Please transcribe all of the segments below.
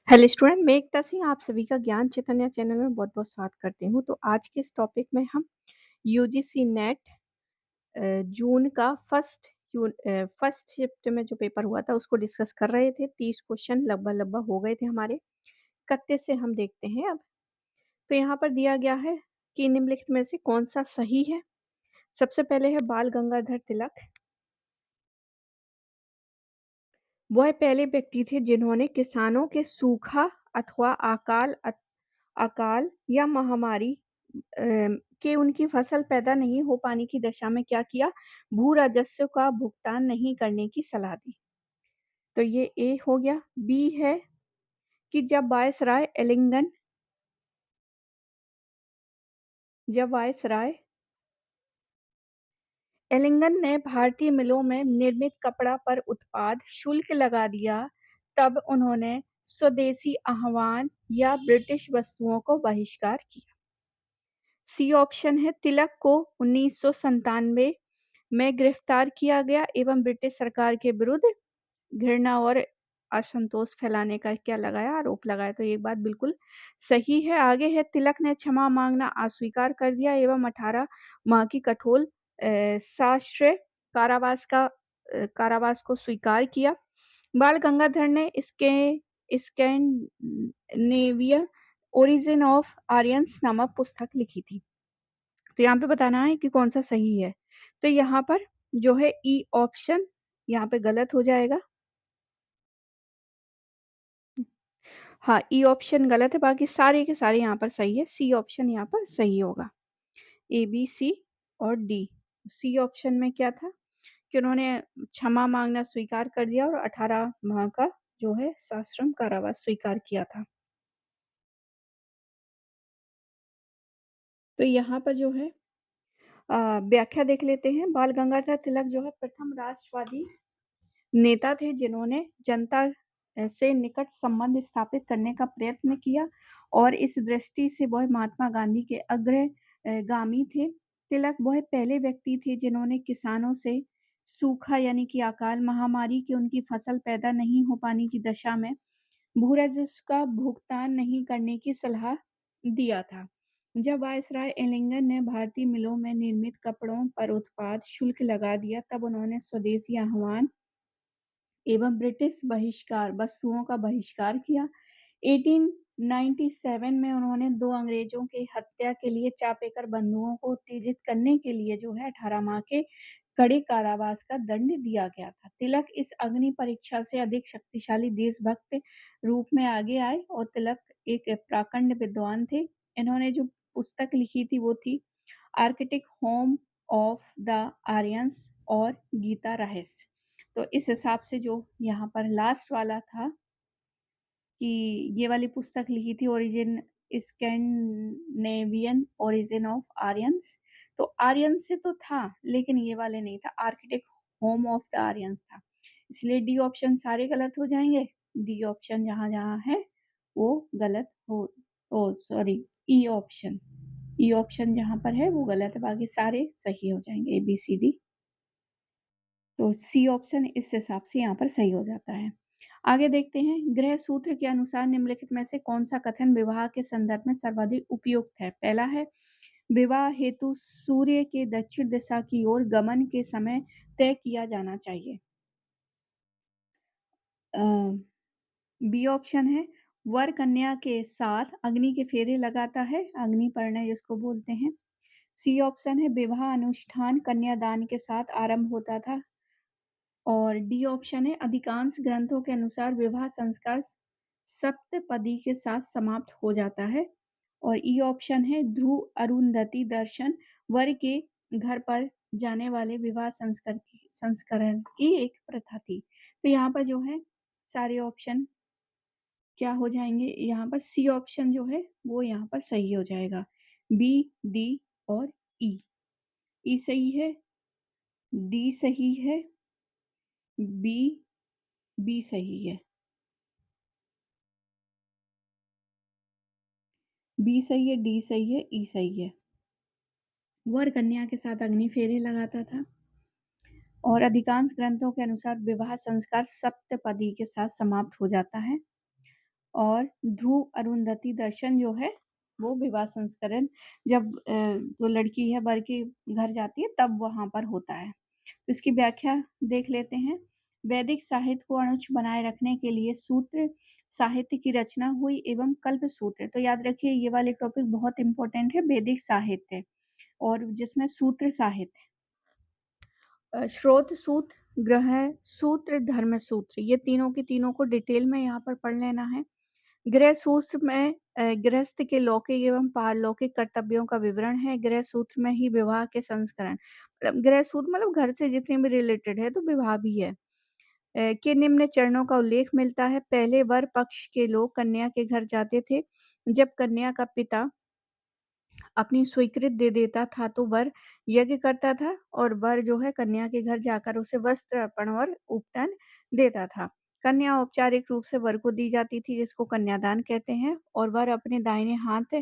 Hello student, मैं एकता सिंह आप सभी का ज्ञान चैतन्य चैनल में बहुत-बहुत स्वागत करती हूँ। तो आज के इस टॉपिक में हम यूजीसी नेट जून का फर्स्ट शिफ्ट में जो पेपर हुआ था उसको डिस्कस कर रहे थे। 30 क्वेश्चन लगभग-लगभग हो गए थे हमारे। 31 से हम देखते हैं अब। तो यहाँ पर दिया गया है कि निम्नलिखित में से कौन-सा सही है? सबसे पहले है बाल गंगाधर तिलक। वह पहले व्यक्ति थे जिन्होंने किसानों के सूखा अथवा अकाल या महामारी कि उनकी फसल पैदा नहीं हो पाने की दशा में क्या किया, भू राजस्व का भुगतान नहीं करने की सलाह दी। तो ये ए हो गया। बी है कि जब वायसराय एलिंगन ने भारतीय मिलों में निर्मित कपड़ा पर उत्पाद शुल्क लगा दिया, तब उन्होंने स्वदेशी आह्वान या ब्रिटिश वस्तुओं को बहिष्कार किया। सी ऑप्शन है तिलक को 1997 में गिरफ्तार किया गया एवं ब्रिटिश सरकार के विरुद्ध घृणा और असंतोष फैलाने का क्या लगाया, आरोप लगाया। तो ये बात बिल्कुल सही है। आगे है तिलक ने क्षमा मांगना अस्वीकार कर दिया एवं 18 माह की कठोर सश्रम कारावास को स्वीकार किया। बाल गंगाधर ने स्कैंडिनेवियन ओरिजिन ऑफ आर्यंस नामक पुस्तक लिखी थी। तो यहाँ पे बताना है कि कौन-सा सही है। तो यहाँ पर जो है ई ऑप्शन यहाँ पे गलत हो जाएगा। हाँ, ई ऑप्शन गलत है, बाकी सारे के सारे यहाँ पर सही है। सी ऑप्शन यहाँ पर सही होगा। ए, बी, सी और डी। सी ऑप्शन में क्या था कि उन्होंने क्षमा माँगना स्वीकार कर दिया और 18 माह का जो है सश्रम कारावास स्वीकार किया था। तो यहाँ पर जो है व्याख्या देख लेते हैं। बाल गंगाधर तिलक जो है प्रथम राष्ट्रवादी नेता थे जिन्होंने जनता से निकट संबंध स्थापित करने का प्रयत्न किया और इस दृष्टि से वह महात्मा गांधी के गामी थे। तिलक वह पहले व्यक्ति थे जिन्होंने किसानों से सूखा यानी कि अकाल महामारी की उनकी फसल पैदा नहीं हो पाने की दशा में भू राजस्व का भुगतान नहीं करने की सलाह दिया था। जब वायसराय एलिंगन ने भारतीय मिलों में निर्मित कपड़ों पर उत्पाद शुल्क लगा दिया, तब उन्होंने स्वदेशी आह्वान एवं ब्रिटिश वस्तुओं का बहिष्कार किया। 1897 में उन्होंने 2 अंग्रेजों की हत्या के लिए चापेकर बंधुओं को उत्तेजित करने के लिए जो है 18 माह के कड़े कारावास का दंड दिया गया था। तिलक इस अग्नि परीक्षा से अधिक शक्तिशाली देशभक्त रूप में आगे आए और तिलक एक प्रकांड विद्वान थे। इन्होंने जो पुस्तक लिखी थी वो थी Arctic home of the Aryans और गीता रहस्य। तो इस हिसाब से जो यहाँ पर लास्ट वाला था कि ये वाली पुस्तक लिखी थी origin Scandinavian origin of Aryans. तो आर्यंस से तो था लेकिन ये वाले नहीं था, architect home of the Aryans था। इसलिए डी ऑप्शन सारे गलत हो जाएंगे। डी ऑप्शन जहाँ जहाँ है वो गलत हो, oh sorry, E option, E option जहाँ पर है वो गलत है, बाकी सारे सही हो जाएंगे ए बी सी डी। तो सी ऑप्शन इस हिसाब से यहाँ पर सही हो जाता है। आगे देखते हैं, गृह सूत्र के अनुसार निम्नलिखित में से कौन-सा कथन विवाह के संदर्भ में सर्वाधिक उपयुक्त है? पहला है, विवाह हेतु सूर्य के दक्षिण दिशा की ओर गमन के समय तय किया जाना चाहिए। अ, बी ऑप्शन है, वर कन्या के साथ अग्नि के फेरे लगाता है, अग्नि परिणय जिसको बोलते हैं। सी ऑप्शन है, विवाह अनुष्ठान कन्यादान के साथ आरंभ होता था। और डी ऑप्शन है, अधिकांश ग्रंथों के अनुसार विवाह संस्कार सप्तपदी के साथ समाप्त हो जाता है। और ई ऑप्शन है, ध्रुव अरुंधति दर्शन वर के घर पर जाने वाले विवाह संस्करण की एक प्रथा थी। तो यहाँ पर जो है सारे ऑप्शन क्या हो जाएंगे, यहाँ पर सी ऑप्शन जो है वो यहाँ पर सही हो जाएगा। बी, डी और ई। ई सही है, डी सही है, बी बी सही है, बी सही है, डी सही है, ई सही है। वर कन्या के साथ अग्नि फेरे लगाता था और अधिकांश ग्रंथों के अनुसार विवाह संस्कार सप्तपदी के साथ समाप्त हो जाता है। और ध्रुव अरुंधति दर्शन जो है वो विवाह संस्करण जब जो लड़की है वर के घर जाती है तब वहाँ पर होता है। तो इसकी व्याख्या देख लेते हैं। वैदिक साहित्य को अणुच बनाए रखने के लिए सूत्र साहित्य की रचना हुई एवं कल्प सूत्र। तो याद रखिए ये वाले टॉपिक बहुत इंपॉर्टेंट है, वैदिक साहित्य और जिसमें सूत्र साहित्य, स्रोत सूत्र, ग्रह सूत्र, धर्म सूत्र, ये तीनों की तीनों को डिटेल में यहाँ पर पढ़ लेना है। गृह सूत्र में गृहस्थ के लौकिक एवं पारलौकिक कर्तव्यों का विवरण है। गृह सूत्र में ही विवाह के संस्करण, मतलब गृह सूत्र मतलब घर से जितने भी रिलेटेड है तो विवाह भी है। के निम्न चरणों का उल्लेख मिलता है। पहले वर पक्ष के लोग कन्या के घर जाते थे। जब कन्या का पिता अपनी स्वीकृत दे देता था तो वर यज्ञ करता था और वर जो है कन्या के घर जाकर उसे वस्त्र अर्पण और उपटन देता था। कन्या औपचारिक रूप से वर को दी जाती थी जिसको कन्यादान कहते हैं और वर अपने दाहिने हाथ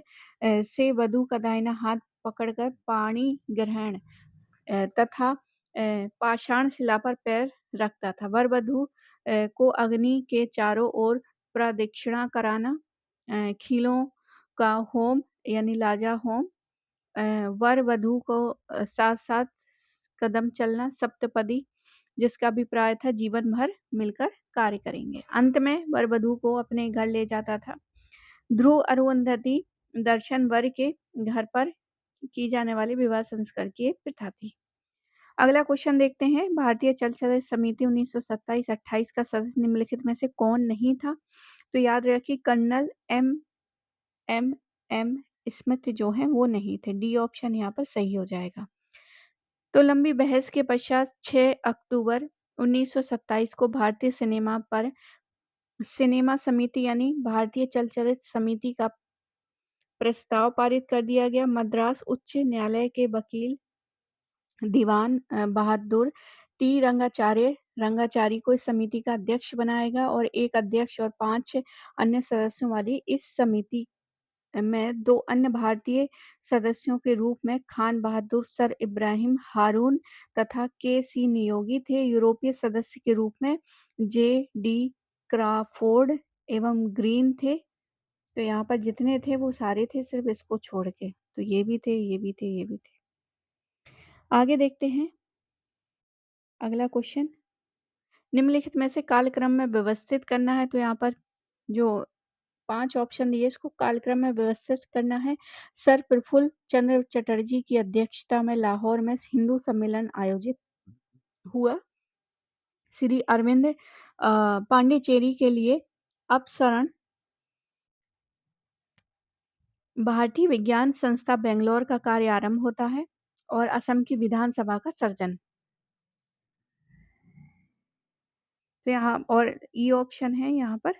से वधू का दाहिना हाथ पकड़कर पाणी ग्रहण तथा पाषाण शिला पर पैर रखता था। वर वधू को अग्नि के चारों ओर प्रदक्षिणा कराना, खीलों का होम यानी लाजा होम, वर वधू को साथ-साथ कदम चलना, सप्तपदी जिसका अभिप्राय था जीवन भर मिलकर कार्य करेंगे। अंत में वर वधू को अपने घर ले जाता था। ध्रुव अरुंधति दर्शन वर के घर पर की जाने वाली विवाह संस्कार की एक प्रथा थी। अगला क्वेश्चन देखते हैं। भारतीय चलचित्र समिति 1927-28 का सदस्य निम्नलिखित में से कौन नहीं था? तो याद रखिए कर्नल एम स्मिथ जो हैं वो नहीं थे। डी ऑप्शन यहाँ पर सही हो जाएगा। तो लंबी बहस के पश्चात 6 अक्टूबर 1927 को भारतीय सिनेमा समिति यानी भारतीय चलचित्र समिति का प्रस्ताव पारित कर दिया गया। मद्रास उच्च न्यायालय के वकील दीवान बहादुर टी रंगाचारी को इस समिति का अध्यक्ष बनाया गया और एक अध्यक्ष और 5 अन्य सदस्यों वाली इस समिति में 2 अन्य भारतीय सदस्यों के रूप में खान बहादुर, सर इब्राहिम हारून तथा के.सी. नियोगी थे। यूरोपीय सदस्य के रूप में जे.डी. क्रॉफोर्ड एवं ग्रीन थे। तो यहाँ पर जितने थे वो सारे थे सिर्फ इसको छोड़ के। तो ये भी थे, ये भी थे, ये भी थे। आगे देखते हैं अगला क्वेश्चन। निम्नलिखित में से कालक्रम में व्यवस्थित करना है। तो यहाँ पर जो 5 ऑप्शन दिए इसको कालक्रम में व्यवस्थित करना है। सर प्रफुल्ल चंद्र चटर्जी की अध्यक्षता में लाहौर में हिंदू सम्मेलन आयोजित हुआ। श्री अरविंद पांडिचेरी के लिए अपसरण, भारतीय विज्ञान संस्था बेंगलोर का कार्य आरंभ होता है और असम की विधानसभा का सर्जन। तो यहाँ और ई ऑप्शन है यहाँ पर।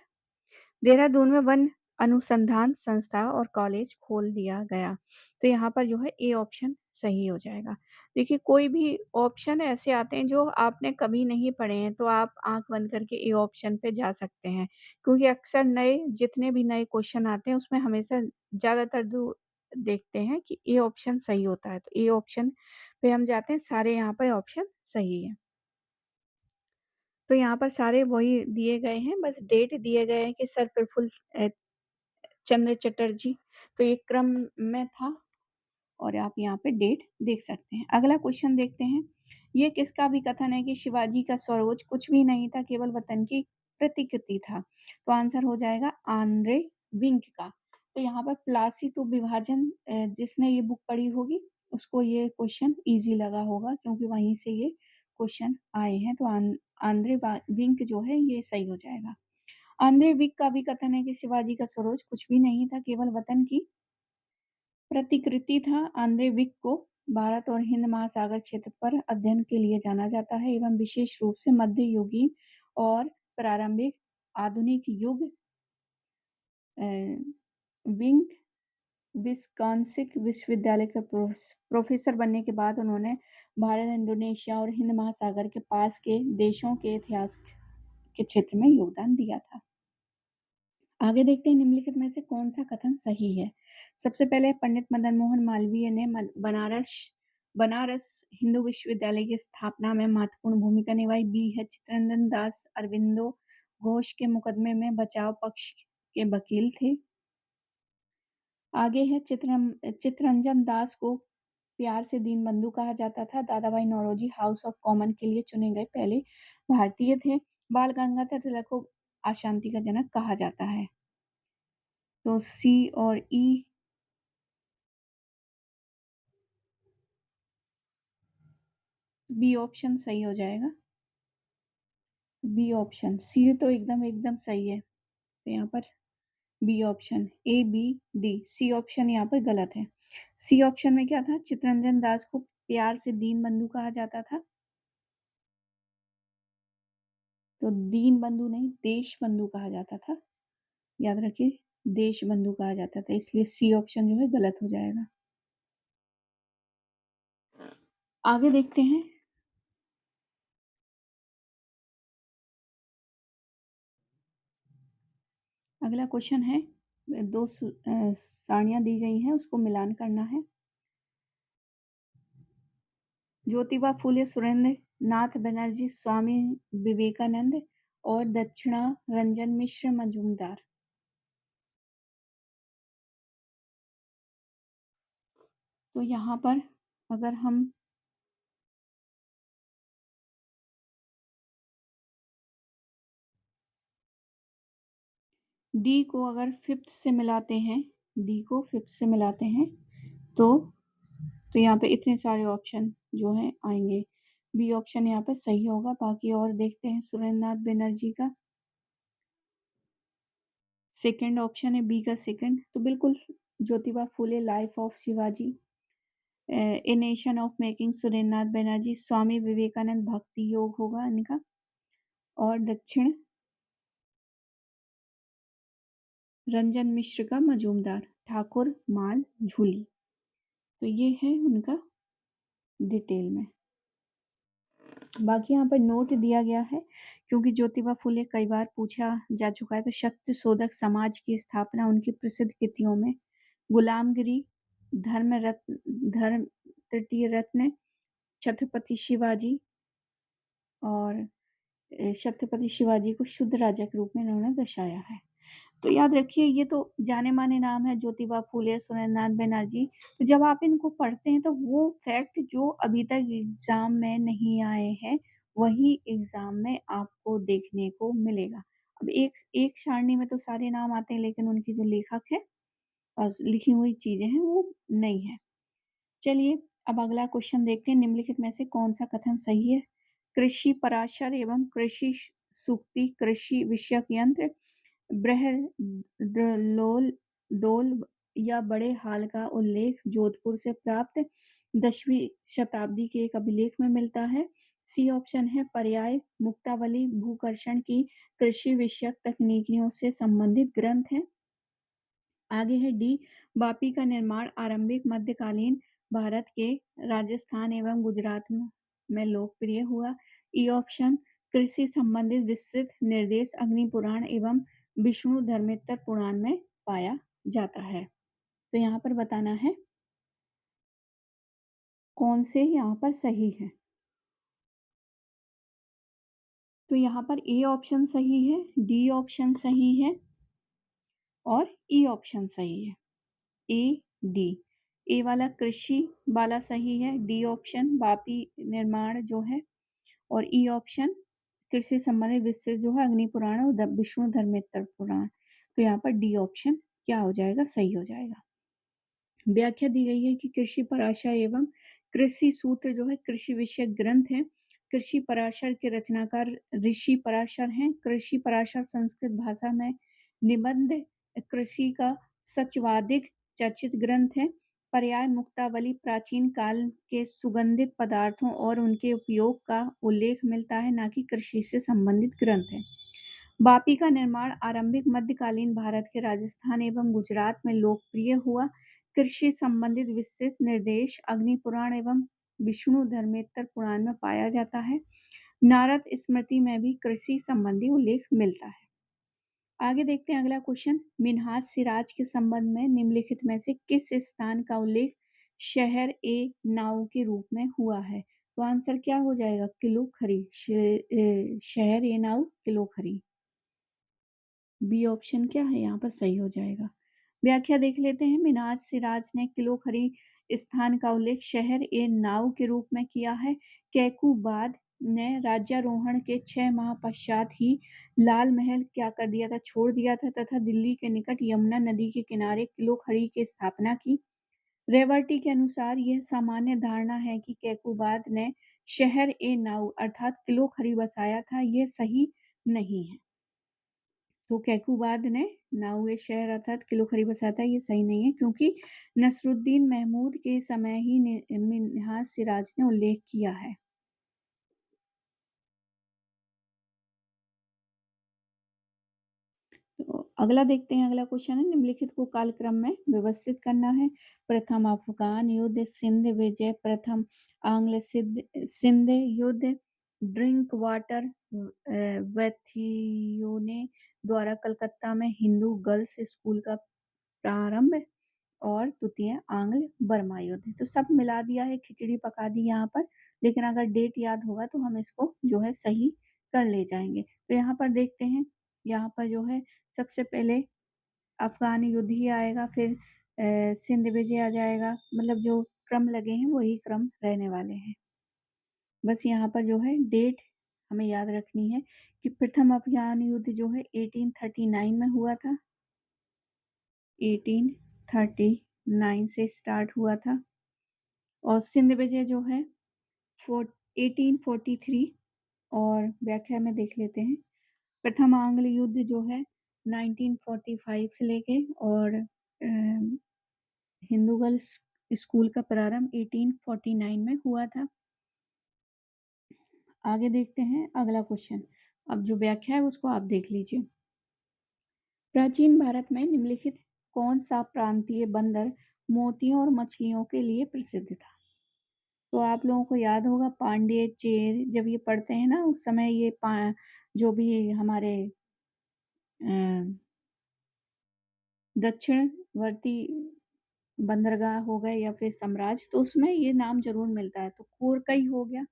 देहरादून में वन अनुसंधान संस्था और कॉलेज खोल दिया गया। तो यहाँ पर जो है ए ऑप्शन सही हो जाएगा। देखिए कोई भी ऑप्शन ऐसे आते हैं जो आपने कभी नहीं पढ़े हैं तो आप आँख बंद करके ए ऑप्शन पे जा सकते हैं। क्योंकि अक्सर जितने भी नए क्वेश्चन आते हैं उसमें हमेशा ज़्यादातर जो देखते हैं कि ए ऑप्शन सही होता है। तो ए ऑप्शन पे हम जाते हैं, सारे यहाँ पे ऑप्शन सही है। तो यहाँ पर सारे वही दिए गए हैं, बस डेट दिए गए हैं कि सर प्रफुल्ल चंद्र चटर्जी, तो ये क्रम में था और आप यहाँ पे डेट देख सकते हैं। अगला क्वेश्चन देखते हैं। ये किसका भी कथन है कि शिवाजी का स्वरोज कुछ भी नहीं था, केवल वतन की प्रतिकृति था? तो आंसर हो जाएगा आंद्रे विंक का। तो यहाँ पर प्लासी टू विभाजन जिसने ये बुक पढ़ी होगी उसको ये क्वेश्चन इजी लगा होगा क्योंकि वहीं से ये क्वेश्चन आए हैं। तो आंद्रे विंक जो है ये सही हो जाएगा। आंद्रे विक का भी कथन है कि शिवाजी का स्वरोज कुछ भी नहीं था, केवल वतन की प्रतिकृति था। आंद्रे विक को भारत और हिंद महासागर क्षेत्र पर अध्ययन के लिए जाना जाता है एवं विशेष रूप से मध्ययुगीन और प्रारंभिक आधुनिक युग विंग विस्कॉन्सिन विश्वविद्यालय के प्रोफेसर बनने के बाद उन्होंने भारत, इंडोनेशिया और हिंद महासागर के पास के देशों के इतिहास के क्षेत्र में योगदान दिया था। आगे देखते हैं निम्नलिखित में से कौन सा कथन सही है। सबसे पहले पंडित मदन मोहन मालवीय ने बनारस हिंदू विश्वविद्यालय की स्थापना में महत्वपूर्ण भूमिका निभाई। बी है चित्तरंजन दास अरविंदो घोष के मुकदमे में बचाव पक्ष के वकील थे। आगे है चित्तरंजन दास को प्यार से दीनबंधु कहा जाता था। दादा भाई नौरोजी हाउस ऑफ कॉमन के लिए चुने गए पहले भारतीय थे। बाल गंगाधर तिलक को अशांति का जनक कहा जाता है। तो सी और ई, बी ऑप्शन सही हो जाएगा। बी ऑप्शन, सी तो एकदम एकदम सही है, तो यहाँ पर B option, A B D, C option यहाँ पर गलत है। सी ऑप्शन में क्या था, चित्तरंजन दास को प्यार से दीनबंधु कहा जाता था। तो दीन बंधु नहीं, देश बंधु कहा जाता था, याद रखिए, देश बंधु कहा जाता था, इसलिए सी ऑप्शन जो है गलत हो जाएगा। आगे देखते हैं। अगला क्वेश्चन है, दो सारणियां दी गई हैं, उसको मिलान करना है। ज्योतिबा फूले सुरेंद्र नाथ बनर्जी, स्वामी विवेकानंद और दक्षिणा रंजन मिश्र मजूमदार। तो यहाँ पर अगर हम डी को अगर फिफ्थ से मिलाते हैं, डी को फिफ्थ से मिलाते हैं, तो यहाँ पे इतने सारे ऑप्शन जो हैं आएंगे। बी ऑप्शन यहाँ पे सही होगा। बाकी और देखते हैं, सुरेंद्रनाथ बनर्जी का सेकंड ऑप्शन है, बी का सेकंड, तो बिल्कुल Jyotiba Phule life of Shivaji, a nation of making Surendranath Banerjee, Swami Vivekananda Bhakti Yoga होगा इनका, और दक्षिण रंजन मिश्र का मजूमदार, ठाकुर माल झूली। तो ये है उनका डिटेल में। बाकी यहाँ पर नोट दिया गया है, क्योंकि ज्योतिबा फूले कई बार पूछा जा चुका है, तो सत्य शोधक समाज की स्थापना उनकी प्रसिद्ध कृतियों में गुलामगिरी, धर्म तृतीय रत्न, छत्रपति शिवाजी, और छत्रपति शिवाजी को शुद्ध राजा के रूप में इन्होंने दर्शाया है। तो याद रखिए, ये तो जाने माने नाम है, ज्योतिबा फूले, सुरेंद्रनाथ बनर्जी। तो जब आप इनको पढ़ते हैं तो वो फैक्ट जो अभी तक एग्जाम में नहीं आए हैं, वही एग्जाम में आपको देखने को मिलेगा। अब एक एक सारणी में तो सारे नाम आते हैं, लेकिन उनकी जो लेखक है और लिखी हुई चीजें हैं वो नहीं है। चलिए, अब अगला क्वेश्चन देखते हैं, निम्नलिखित में से कौन सा कथन सही है। कृषि पराशर एवं कृषि सूक्ति कृषि विषयक यंत्र, बृहद्रलोल दोल या बड़े हाल का उल्लेख जोधपुर से प्राप्त 10वीं शताब्दी के एक अभिलेख में मिलता है। सी ऑप्शन है, पर्याय मुक्तावली भूकर्षण की कृषि विषयक तकनीकियों से संबंधित ग्रंथ है। आगे है डी, वापी का निर्माण आरंभिक मध्यकालीन भारत के राजस्थान एवं गुजरात में लोकप्रिय हुआ। ई ऑप्शन, कृषि संबंधित विस्तृत निर्देश अग्नि पुराण एवं विष्णु धर्मेत्तर पुराण में पाया जाता है। तो यहाँ पर बताना है कौन से यहाँ पर सही है। तो यहाँ पर ए ऑप्शन सही है, डी ऑप्शन सही है और ई ऑप्शन सही है। ए डी, ए वाला कृषि वाला सही है, डी ऑप्शन वापी निर्माण जो है, और ई ऑप्शन कृषि संबंधित विस्तृत जो है अग्नि पुराण और विष्णु धर्मेत्तर पुराण। तो यहाँ पर डी ऑप्शन क्या हो जाएगा, सही हो जाएगा। व्याख्या दी गई है कि कृषि पराशर एवं कृषि सूत्र जो है कृषि विषयक ग्रंथ है। कृषि पराशर के रचनाकार ऋषि पराशर हैं। कृषि पराशर संस्कृत भाषा में निबंध कृषि का सचवादिक चर्चित ग्रंथ है। पर्याय मुक्तावली प्राचीन काल के सुगंधित पदार्थों और उनके उपयोग का उल्लेख मिलता है, न कि कृषि से संबंधित ग्रंथ है। वापी का निर्माण आरंभिक मध्यकालीन भारत के राजस्थान एवं गुजरात में लोकप्रिय हुआ। कृषि संबंधित विस्तृत निर्देश अग्नि पुराण एवं विष्णु धर्मेत्तर पुराण में पाया जाता है। नारद स्मृति में भी कृषि संबंधी उल्लेख मिलता है। आगे देखते हैं अगला क्वेश्चन, मिन्हाज सिराज के संबंध में निम्नलिखित में से किस स्थान का उल्लेख शहर ए नाउ के रूप में हुआ है। तो आंसर क्या हो जाएगा, किलो खरी, शहर ए नाउ किलो खरी। बी ऑप्शन क्या है यहाँ पर सही हो जाएगा। व्याख्या देख लेते हैं। मिन्हाज सिराज ने किलोखरी स्थान का उल्लेख शहर ए नाउ के रूप में किया है। कैकुबाद ने राज्यारोहण के 6 माह पश्चात ही लाल महल क्या कर दिया था, छोड़ दिया था तथा दिल्ली के निकट यमुना नदी के किनारे किलोखड़ी की स्थापना की। रेवर्टी के अनुसार यह सामान्य धारणा है कि कैकुबाद ने शहर ए नाउ अर्थात किलोखरी बसाया था। यह सही नहीं है। तो कैकुबाद ने नाउए शहर अर्थात किलोखरी बसाया था, ये सही नहीं है क्योंकि नसरुद्दीन महमूद के समय ही मिन्हाज सिराज ने उल्लेख किया है। तो अगला देखते हैं। अगला क्वेश्चन है निम्नलिखित को कालक्रम में व्यवस्थित करना है। प्रथम अफगान युद्ध, सिंध विजय, प्रथम आंग्ल सिंध युद्ध, ड्रिंक वाटर वैथियोने द्वारा कलकत्ता में हिंदू गर्ल्स स्कूल का प्रारंभ और द्वितीय आंग्ल बर्मा युद्ध। तो सब मिला दिया है, खिचड़ी पका दी यहाँ पर, लेकिन अगर डेट याद होगा तो हम इसको जो है सही कर ले जाएंगे। तो यहाँ पर देखते हैं, यहाँ पर जो है सबसे पहले अफगान युद्ध ही आएगा, फिर सिंध विजय आ जाएगा। मतलब जो क्रम लगे हैं वही क्रम रहने वाले हैं। बस यहाँ पर जो है डेट हमें याद रखनी है कि प्रथम अफगान युद्ध जो है 1839 में हुआ था। 1839 से स्टार्ट हुआ था। और सिंध विजय जो है 1843। और व्याख्या में देख लेते हैं। प्रथम आंग्ल युद्ध जो है 1945 से लेके और हिंदू गर्ल्स स्कूल का प्रारंभ 1849 में हुआ था। आगे देखते हैं अगला क्वेश्चन। अब जो व्याख्या है उसको आप देख लीजिए। प्राचीन भारत में निम्नलिखित कौन सा प्रांतीय बंदर मोतियों और मछलियों के लिए प्रसिद्ध था? तो आप लोगों को याद होगा पांड्य चेर, जब ये पढ़ते हैं ना उस समय ये जो भी हमारे दक्षिणवर्ती बंदरगाह हो गए या फिर साम्राज्य, तो उसमें ये नाम जरूर मिलता है। तो कोरकई हो गया।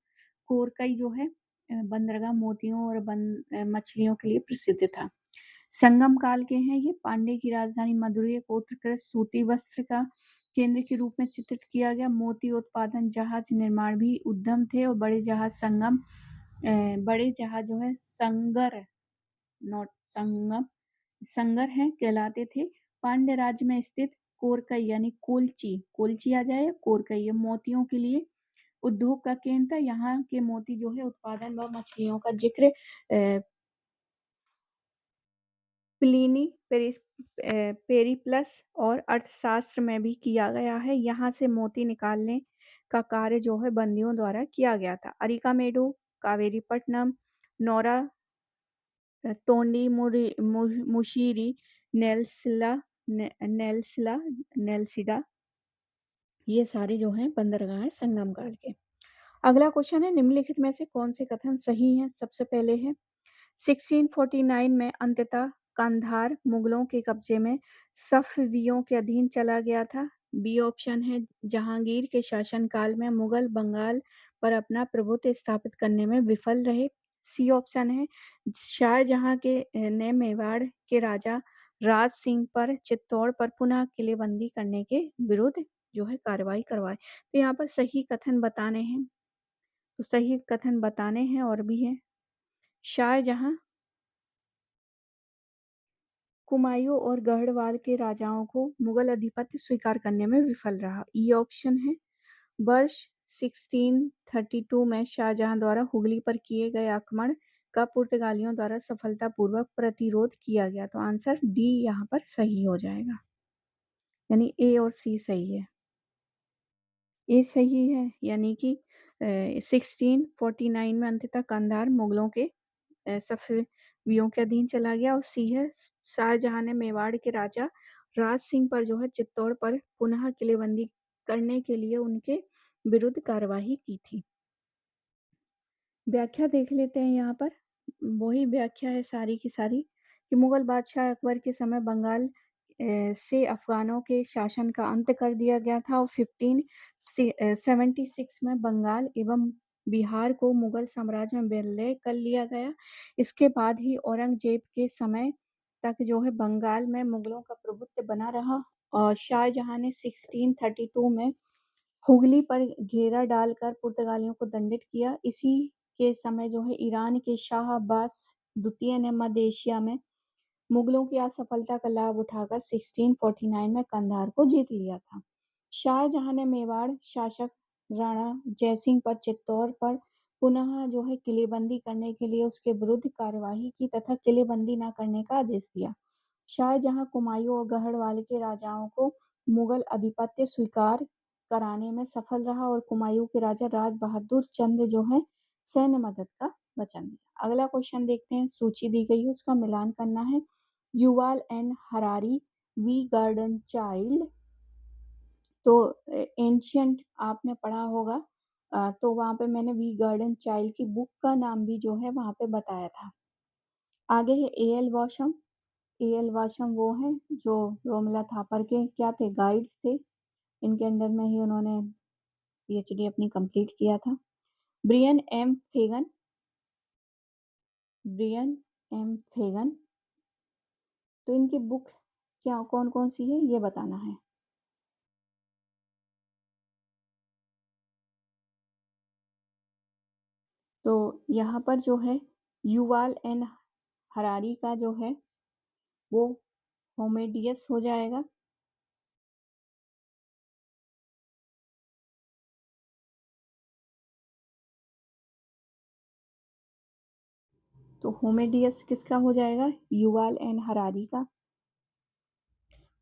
कोरकई जो है बंदरगाह मोतियों और मछलियों के लिए प्रसिद्ध था। संगम काल के हैं ये। पांडे की राजधानी मदुरै को उत्कृष्ट सूती वस्त्र का केंद्र के रूप में चित्रित किया गया। मोती उत्पादन, जहाज निर्माण भी उद्यम थे और बड़े जहाज जो है संगर, नॉट संगम, संगर है कहलाते थे। पांड्य राज्य में स्थित कोरकई यानी कोलची, कोलची आ जाए, कोरकई ये मोतियों के लिए उद्योग का केंद्र था। यहाँ के मोती जो है उत्पादन व मछलियों का जिक्र प्लिनी पेरिप्लस और अर्थशास्त्र में भी किया गया है। यहाँ से मोती निकालने का कार्य जो है बंदियों द्वारा किया गया था। अरिकामेडु, कावेरीपट्टनम, नौरा, तोंडी, मुशीरी, नेल्सिला, नेल्सिला, नेल्सिडा, ये सारे जो हैं बंदरगाह हैं संगम काल के। अगला क्वेश्चन है निम्नलिखित में से कौन से कथन सही हैं? सबसे पहले है 1649 में अंततः कंधार मुगलों के कब्जे में सफवियों के अधीन चला गया था। बी ऑप्शन है जहांगीर के शासनकाल में मुगल बंगाल पर अपना प्रभुत्व स्थापित करने में विफल रहे। सी ऑप्शन है शाहजहां के ने मेवाड़ के राजा राज सिंह पर चित्तौड़ पर पुनः किलेबंदी करने के विरुद्ध जो है कार्रवाई करवाए। तो यहाँ पर सही कथन बताने हैं। तो सही कथन बताने हैं और भी हैं। शाहजहां कुमायूं और गढ़वाल के राजाओं को मुगल अधिपत्य स्वीकार करने में विफल रहा। ई ऑप्शन है वर्ष 1632 में शाहजहां द्वारा हुगली पर किए गए आक्रमण का पुर्तगालियों द्वारा सफलतापूर्वक प्रतिरोध किया गया। तो आंसर डी यहाँ पर सही हो जाएगा, यानी ए और सी सही है। ए सही है, यानी कि 1649 में अंततः कंधार मुगलों के सफवियों के अधीन चला गया। और सी है शाहजहां ने मेवाड़ के राजा राज सिंह पर जो है चित्तौड़ पर पुनः किलेबंदी करने के लिए उनके विरुद्ध कार्यवाही की थी। व्याख्या देख लेते हैं। यहाँ पर वही व्याख्या है सारी की सारी कि मुगल बादशाह अकबर के समय बंगाल से अफगानों के शासन का अंत कर दिया गया था और 1576 में बंगाल एवं बिहार को मुगल साम्राज्य में विलय कर लिया गया। इसके बाद ही औरंगजेब के समय तक जो है बंगाल में मुगलों का प्रभुत्व बना रहा और शाहजहां ने 1632 में हुगली पर घेरा डालकर पुर्तगालियों को दंडित किया। इसी के समय जो है ईरान के शाह अब्बास द्वितीय ने मध्य एशिया में मुगलों की असफलता का लाभ उठाकर 1649 में कंधार को जीत लिया था। शाहजहां ने मेवाड़ शासक राणा जयसिंह पर चित्तौड़ पर पुनः जो है किलेबंदी करने के लिए उसके विरुद्ध कार्यवाही की तथा किलेबंदी न करने का आदेश दिया। शाहजहां कुमायूं और गढ़वाल के राजाओं को मुगल आधिपत्य स्वीकार कराने में सफल रहा और कुमायूं के राजा राज बहादुर चंद्र जो है सैन्य मदद का वचन दिया। अगला क्वेश्चन देखते हैं, सूची दी गई है उसका मिलान करना है। Yuval N Harari, V Gordon Childe, तो एंशियंट आपने पढ़ा होगा, तो वहां पे मैंने वी गार्डन चाइल्ड की बुक का नाम भी जो है वहां पे बताया था। आगे है ए एल वॉशम। ए एल वाशम वो है जो रोमिला थापर के क्या थे, गाइड्स थे। इनके अंडर में ही उन्होंने पीएचडी अपनी कंप्लीट किया था। ब्रियन एम फेगन, ब्रियन एम फेगन, तो इनकी बुक क्या कौन कौन सी है ये बताना है। तो यहाँ पर जो है युवाल एन हरारी का जो है वो होमेडियस हो जाएगा। तो होमेडियस किसका हो जाएगा, युवाल एन हरारी का।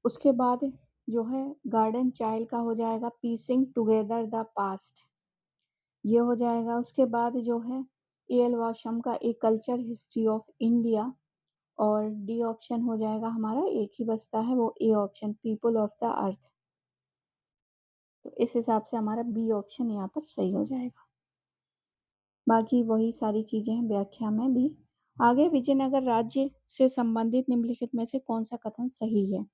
उसके बाद जो है गार्डन चाइल्ड का हो जाएगा पीसिंग टुगेदर द पास्ट, ये हो जाएगा। उसके बाद जो है ए एल वाशम का a culture history of India, और डी ऑप्शन हो जाएगा हमारा, एक ही बचता है वो A option, people of the earth. तो इस हिसाब से हमारा बी ऑप्शन यहाँ पर सही हो जाएगा। बाकी वही सारी चीजें हैं व्याख्या में भी। आगे विजयनगर राज्य से संबंधित निम्नलिखित में से कौन सा कथन सही है।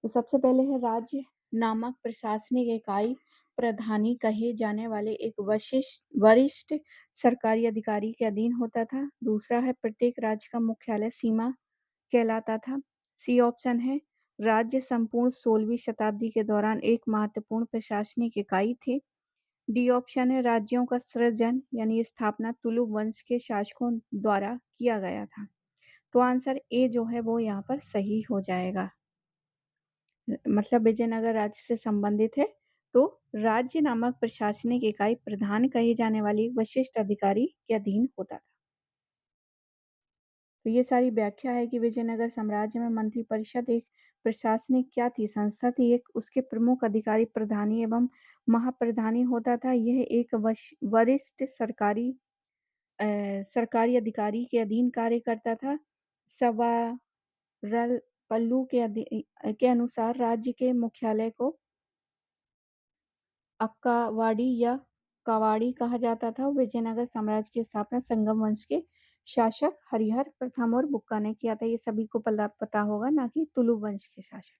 तो सबसे पहले है राज्य नामक प्रशासनिक इकाई प्रधानी कहे जाने वाले एक वरिष्ठ सरकारी अधिकारी के अधीन होता था। दूसरा है प्रत्येक राज्य का मुख्यालय सीमा कहलाता था। सी ऑप्शन है राज्य संपूर्ण 16वीं शताब्दी के दौरान एक महत्वपूर्ण प्रशासनिक इकाई थे। डी ऑप्शन है राज्यों का सृजन यानी स्थापना तुलु वंश के शासकों द्वारा किया गया था। तो आंसर ए जो है वो यहाँ पर सही हो जाएगा, मतलब विजयनगर राज्य से संबंधित है। तो राज्य नामक प्रशासनिक इकाई प्रधान कहे जाने वाली विशिष्ट अधिकारी के अधीन होता था। तो ये सारी व्याख्या है कि विजयनगर साम्राज्य में मंत्रिपरिषद एक प्रशासनिक क्या थी, संस्था थी। एक उसके प्रमुख अधिकारी प्रधानी एवं महाप्रधानी होता था। यह एक वरिष्ठ सरकारी अधिकारी के अधीन कार्य करता था। सवारल पल्लू के अनुसार राज्य के मुख्यालय को अक्कावाड़ी या कावाड़ी कहा जाता था। विजयनगर साम्राज्य की स्थापना संगम वंश के शासक हरिहर प्रथम और बुक्का ने किया था। ये सभी को पता होगा, ना कि तुलु वंश के शासक।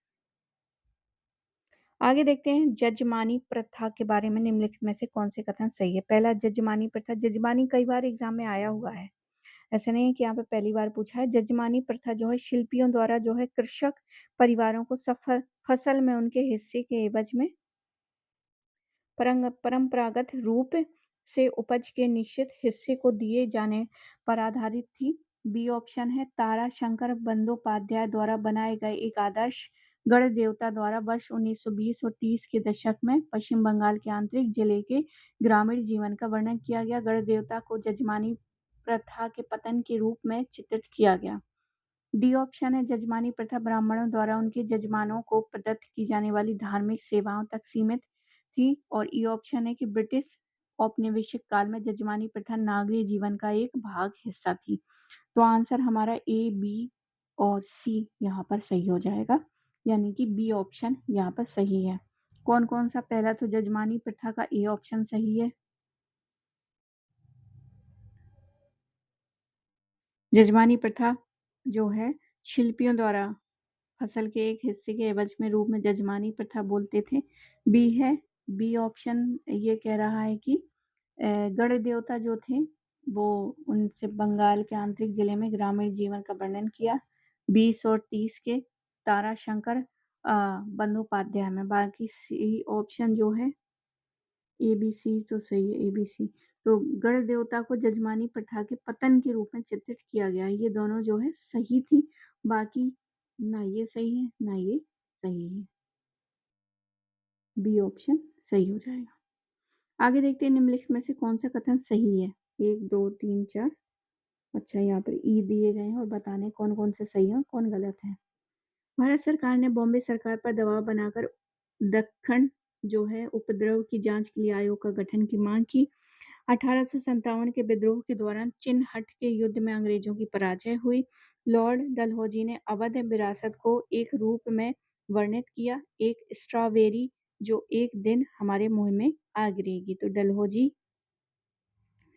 आगे देखते हैं जजमानी प्रथा के बारे में, निम्नलिखित में से कौन से कथन सही है। पहला जजमानी प्रथा, जजमानी कई बार एग्जाम में आया हुआ है, ऐसा नहीं है कि यहाँ पे पहली बार पूछा है। जजमानी प्रथा जो है शिल्पियों द्वारा जो है कृषक परिवारों को सफल फसल में उनके हिस्से के एवज में परंपरागत रूप से उपज के निश्चित हिस्से को दिए जाने पर आधारित थी। बी ऑप्शन है तारा शंकर बंदोपाध्याय द्वारा बनाए गए एक आदर्श गण देवता द्वारा वर्ष 1920 और 30 के दशक में पश्चिम बंगाल के आंतरिक जिले के ग्रामीण जीवन का वर्णन किया गया। गण देवता को जजमानी प्रथा के पतन के रूप में चित्रित किया गया। डी ऑप्शन है जजमानी प्रथा ब्राह्मणों द्वारा उनके जजमानों को प्रदत्त की जाने वाली धार्मिक सेवाओं तक सीमित थी। और ई ऑप्शन है कि ब्रिटिश औपनिवेशिक काल में जजमानी प्रथा नागरिक जीवन का एक भाग हिस्सा थी। तो आंसर हमारा ए, बी और सी यहाँ पर सही हो जाएगा, यानी कि बी ऑप्शन यहाँ पर सही है। कौन कौन सा, पहला तो जजमानी प्रथा का ए ऑप्शन सही है। जजमानी प्रथा जो है शिल्पियों द्वारा फसल के एक हिस्से के एवज में रूप में जजमानी प्रथा बोलते थे। बी है, बी ऑप्शन ये कह रहा है कि गण देवता जो थे वो उनसे बंगाल के आंतरिक जिले में ग्रामीण जीवन का वर्णन किया। 20 और 30 के ताराशंकर बंदोपाध्याय में। बाकी सी ऑप्शन जो है ए, बी, सी तो सही है, ए, बी, सी। तो गण देवता को जजमानी प्रथा के पतन के रूप में चित्रित किया गया है। ये दोनों जो है सही थी। बाकी ना ये सही है, ना ये सही है। बी ऑप्शन सही हो जाएगा। आगे देखते हैं निम्नलिखित में से कौन-सा कथन सही है? 1, 2, 3, 4। अच्छा, यहाँ पर ई दिए गए हैं और बताने कौन-कौन से सही हैं और कौन गलत है। भारत सरकार ने बॉम्बे सरकार पर दबाव बनाकर दक्खन जो है उपद्रव की जांच के लिए आयोग का गठन की मांग की। 1857 के विद्रोह के दौरान चिनहट के युद्ध में अंग्रेजों की पराजय हुई। लॉर्ड डलहौजी ने अवध विरासत को एक रूप में वर्णित किया, एक स्ट्रॉबेरी जो एक दिन हमारे मुंह में आ गिरेगी। तो डलहौजी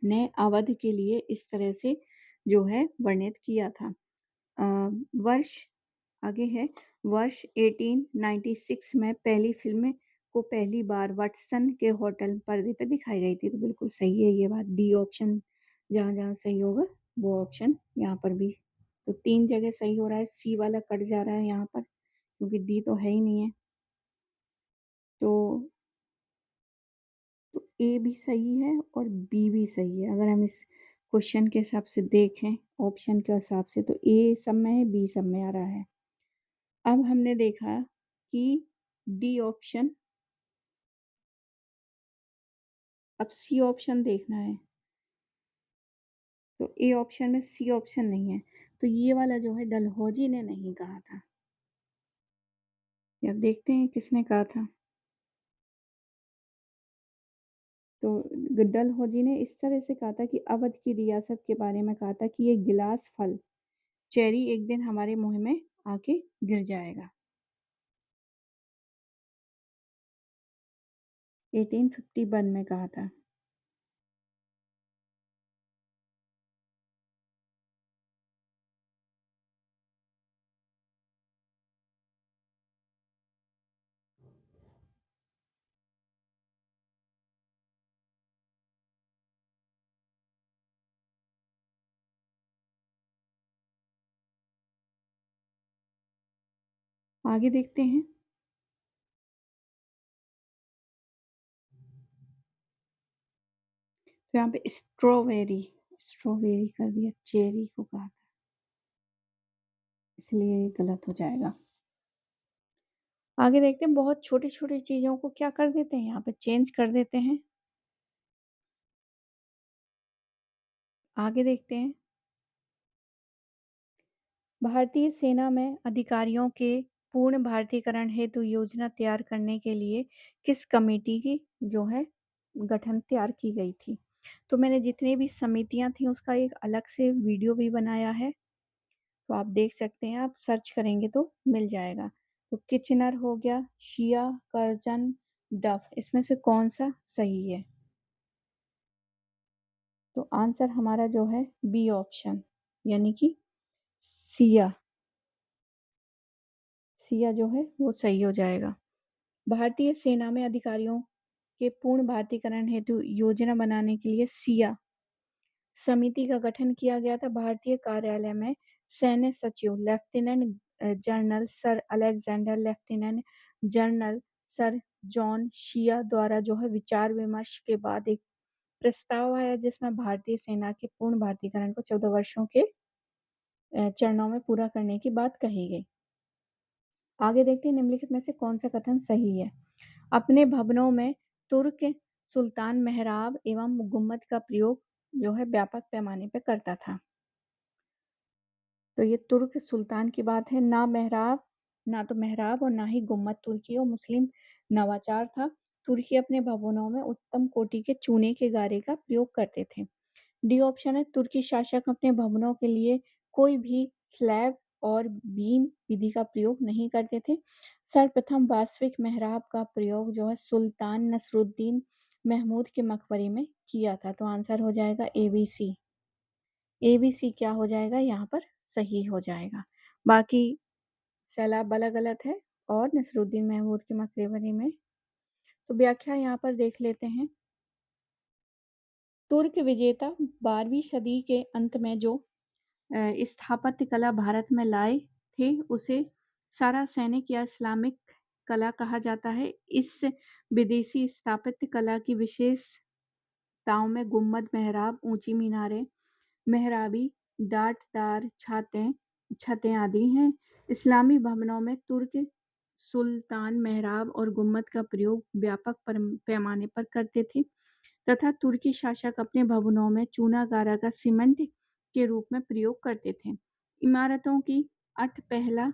ने अवध के लिए इस तरह से जो है वर्णित किया था। वर्ष आगे है, वर्ष 1896 में पहली फ़िल्म को पहली बार वाटसन के होटल पर्दे पे दिखाई गई थी। तो बिल्कुल सही है ये बात। डी ऑप्शन जहाँ-जहाँ सही होगा वो ऑप्शन यहाँ पर भी। तो 3 जगह सही हो रहा है, सी वाला कट जा रहा है यहाँ पर क्योंकि डी तो है ही नहीं है। तो ए भी सही है और बी भी सही है। अगर हम इस क्वेश्चन के हिसाब से देखें, ऑप्शन के हिसाब से तो ए सब में है, बी सब में आ रहा है। अब हमने देखा कि डी ऑप्शन, अब सी ऑप्शन देखना है। तो ए ऑप्शन में सी ऑप्शन नहीं है। तो ये वाला जो है डलहौजी ने नहीं कहा था। या देखते हैं किसने कहा था। तो डलहौजी ने इस तरह से कहा था कि अवध की रियासत के बारे में कहा था कि ये गिलास फल चेरी एक दिन हमारे मुंह में आके गिर जाएगा। 1851 में कहा था। आगे देखते हैं। तो यहाँ पे स्ट्रॉबेरी, स्ट्रॉबेरी कर दिया, चेरी को कहा था, इसलिए ये गलत हो जाएगा। आगे देखते हैं, बहुत छोटी-छोटी चीज़ों को क्या कर देते हैं, यहाँ पे चेंज कर देते हैं। आगे देखते हैं। भारतीय सेना में अधिकारियों के पूर्ण भारतीयकरण हेतु योजना तैयार करने के लिए किस कमेटी की जो है गठन तैयार की गई थी? तो मैंने जितनी भी समितियाँ थी उसका एक अलग से वीडियो भी बनाया है। तो आप देख सकते हैं, आप सर्च करेंगे तो मिल जाएगा। तो किचनर हो गया, शिया, कर्जन, डफ, इसमें से कौन-सा सही है? तो आंसर हमारा जो है बी ऑप्शन, यानी कि सिया, सिया जो है वो सही हो जाएगा। भारतीय सेना में अधिकारियों के पूर्ण भारतीयकरण हेतु योजना बनाने के लिए सिया समिति का गठन किया गया था। भारतीय कार्यालय में सैन्य सचिव lieutenant general sir Alexander, lieutenant general sir John Shea द्वारा जो है विचार विमर्श के बाद एक प्रस्ताव आया जिसमें भारतीय सेना के पूर्ण भारतीयकरण को 14 वर्षों के चरणों में पूरा करने की बात कही गई। आगे देखते हैं निम्नलिखित में से कौन सा कथन सही है। अपने भवनों में तुर्क सुल्तान मेहराब एवं गुम्मद का प्रयोग जो है व्यापक पैमाने पर करता था। तो ये तुर्क सुल्तान की बात है, ना मेहराब, ना तो मेहराब और ना ही गुम्मद तुर्की और मुस्लिम नवाचार था। तुर्की अपने भवनों में उत्तम कोटि के चूने के गारे का प्रयोग करते थे। डी ऑप्शन है, तुर्की शासक अपने भवनों के लिए कोई भी स्लैब और बीम विधि का प्रयोग नहीं करते थे। सर्वप्रथम वास्तविक मेहराब का प्रयोग जो है सुल्तान नसरुद्दीन महमूद के मकबरे में किया था। तो आंसर हो जाएगा एबीसी। एबीसी क्या हो जाएगा यहाँ पर सही हो जाएगा। बाकी सैलाब वाला गलत है और नसरुद्दीन महमूद के मकबरे में। तो व्याख्या यहाँ पर देख लेते हैं। तुर्क विजेता 12वीं सदी के अंत में जो स्थापत्य कला भारत में लाए थे उसे सारासेनिक या इस्लामिक कला कहा जाता है। इस विदेशी स्थापत्य कला की विशेषताओं में गुंबद, मेहराब, ऊंची मीनारें, मेहराबी, डाटदार छतें छतें आदि हैं। इस्लामी भवनों में तुर्क सुल्तान मेहराब और गुंबद का प्रयोग व्यापक पैमाने पर करते थे तथा तुर्की शासक अपने भवनों में चूना गारा का सीमेंट के रूप में प्रयोग करते थे। इमारतों की पहला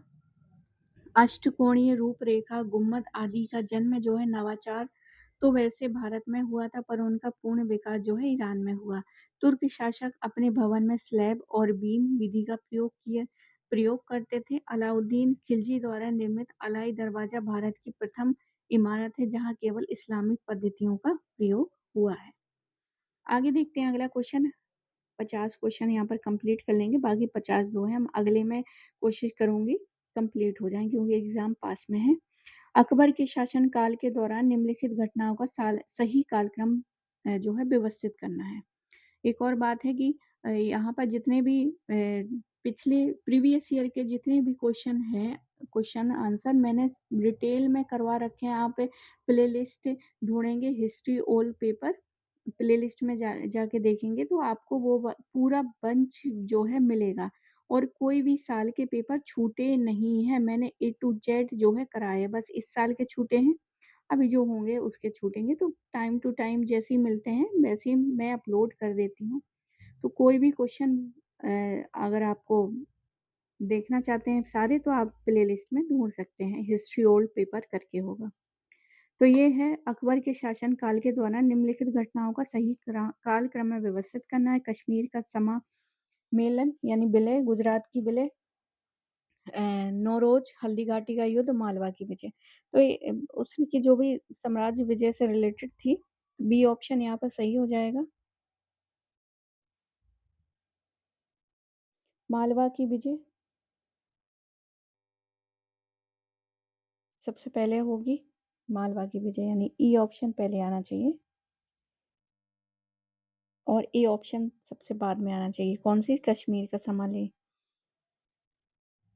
अष्टकोणीय रूपरेखा, गुंबद आदि का जन्म जो है नवाचार तो वैसे भारत में हुआ था, पर उनका पूर्ण विकास जो है ईरान में हुआ। तुर्क शासक अपने भवन में स्लैब और बीम विधि का प्रयोग करते थे। अलाउद्दीन खिलजी द्वारा निर्मित अलाई दरवाजा भारत की प्रथम इमारत है जहां केवल इस्लामिक पद्धतियों का प्रयोग हुआ है। आगे देखते हैं अगला क्वेश्चन। 50 क्वेश्चन यहाँ पर कंप्लीट कर लेंगे, बाकी 50 जो है हम अगले में कोशिश करूंगी कंप्लीट हो जाए क्योंकि एग्जाम पास में है। अकबर के शासनकाल के दौरान निम्नलिखित घटनाओं का सही कालक्रम जो है व्यवस्थित करना है। एक और बात है कि यहाँ पर जितने भी पिछले प्रीवियस ईयर के जितने भी क्वेश्चन हैं, क्वेश्चन आंसर मैंने डिटेल में करवा रखे हैं। आप प्ले लिस्ट ढूंढेंगे history old paper, play list में जाके देखेंगे तो आपको वो पूरा बंच जो है मिलेगा और कोई भी साल के पेपर छूटे नहीं हैं। मैंने ए टू जेड जो है कराए, बस इस साल के छूटे हैं, अभी जो होंगे उसके छूटेंगे। तो टाइम टू टाइम जैसे ही मिलते हैं वैसे ही मैं अपलोड कर देती हूँ। तो कोई भी क्वेश्चन अगर आपको देखना चाहते हैं सारे तो आप प्ले लिस्ट में ढूंढ सकते हैं, हिस्ट्री ओल्ड पेपर करके होगा। तो ये है अकबर के शासन काल के दौरान निम्नलिखित घटनाओं का सही कालक्रम में व्यवस्थित करना है। कश्मीर का समामेलन यानी विलय, गुजरात की विलय, नौरोज, हल्दी घाटी का युद्ध, मालवा की विजय। तो उसकी जो भी साम्राज्य विजय से रिलेटेड थी, बी ऑप्शन यहाँ पर सही हो जाएगा। मालवा की विजय सबसे पहले होगी, मालवा की विजय यानी ई ऑप्शन पहले आना चाहिए और ए ऑप्शन सबसे बाद में आना चाहिए। कौन सी? कश्मीर का समाले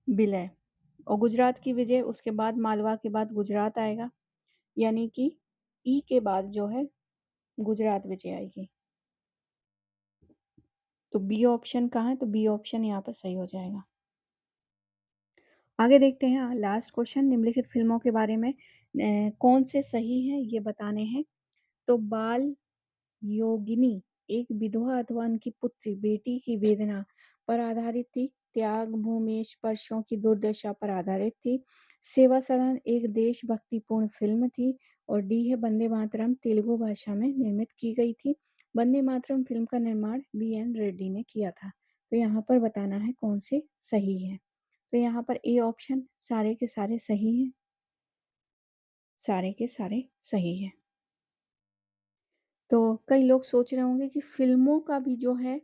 विलय और गुजरात की विजय, उसके बाद मालवा के बाद गुजरात आएगा, यानी कि ई के बाद जो है गुजरात विजय आएगी। तो बी ऑप्शन कहाँ है? तो बी ऑप्शन यहाँ पर सही हो जाएगा। आगे देखते हैं लास्ट क्वेश्चन। निम्नलिखित फिल्मों के बारे में कौन से सही हैं ये बताने हैं। तो बाल योगिनी एक विधवा अथवा उनकी पुत्री बेटी की वेदना पर आधारित थी। त्याग भूमेश परसों की दुर्दशा पर आधारित थी। सेवा सदन एक देशभक्तिपूर्ण फिल्म थी। और डी है वंदे मातरम तेलुगु भाषा में निर्मित की गई थी। वंदे मातरम फिल्म का निर्माण बी एन रेड्डी ने किया था। तो यहाँ पर बताना है कौन से सही है। तो यहाँ पर ए ऑप्शन सारे के सारे सही हैं, सारे के सारे सही हैं। तो कई लोग सोच रहे होंगे कि फिल्मों का भी जो है,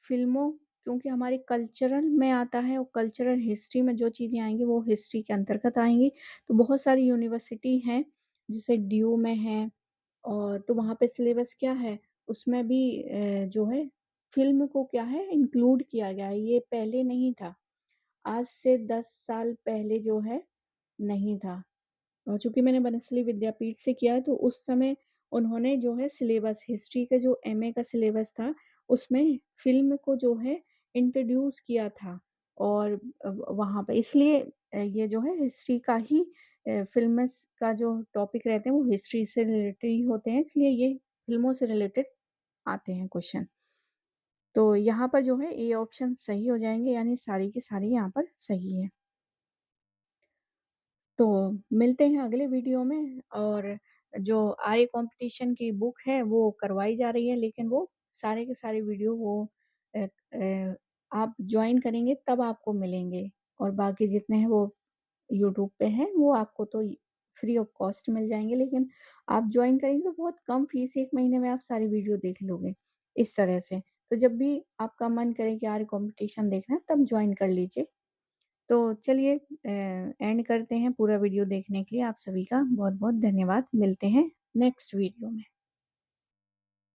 फिल्मों क्योंकि हमारे कल्चरल में आता है और कल्चरल हिस्ट्री में जो चीज़ें आएंगी वो हिस्ट्री के अंतर्गत आएंगी। तो बहुत सारी यूनिवर्सिटी हैं जैसे ड्यू में है, और तो वहाँ पे सिलेबस क्या है उसमें भी जो है फिल्म को क्या है इंक्लूड किया गया है। ये पहले नहीं था, आज से 10 साल पहले जो है नहीं था। और चूंकि मैंने बनस्थली विद्यापीठ से किया है तो उस समय उन्होंने जो है सिलेबस हिस्ट्री का जो एमए का सिलेबस था उसमें फिल्म को जो है इंट्रोड्यूस किया था। और वहाँ पे इसलिए ये जो है हिस्ट्री का ही फिल्म का जो टॉपिक रहते हैं वो हिस्ट्री से रिलेटेड ही होते हैं, इसलिए ये फिल्मों से रिलेटेड आते हैं क्वेश्चन। तो यहाँ पर जो है ए ऑप्शन सही हो जाएंगे, यानी सारी की सारी यहाँ पर सही है। तो मिलते हैं अगले वीडियो में। और जो आर्य कंपटीशन की बुक है वो करवाई जा रही है, लेकिन वो सारे के सारे वीडियो वो अ, आप ज्वाइन करेंगे तब आपको मिलेंगे। और बाकी जितने हैं वो यूट्यूब पे हैं, वो आपको तो फ्री ऑफ कॉस्ट मिल जाएंगे, लेकिन आप ज्वाइन करेंगे तो बहुत कम फीस, 1 महीने में आप सारी वीडियो देख लोगे इस तरह से। तो जब भी आपका मन करे कि आर्य कंपटीशन देखना है तब ज्वाइन कर लीजिए। तो चलिए एंड करते हैं। पूरा वीडियो देखने के लिए आप सभी का बहुत बहुत धन्यवाद। मिलते हैं नेक्स्ट वीडियो में।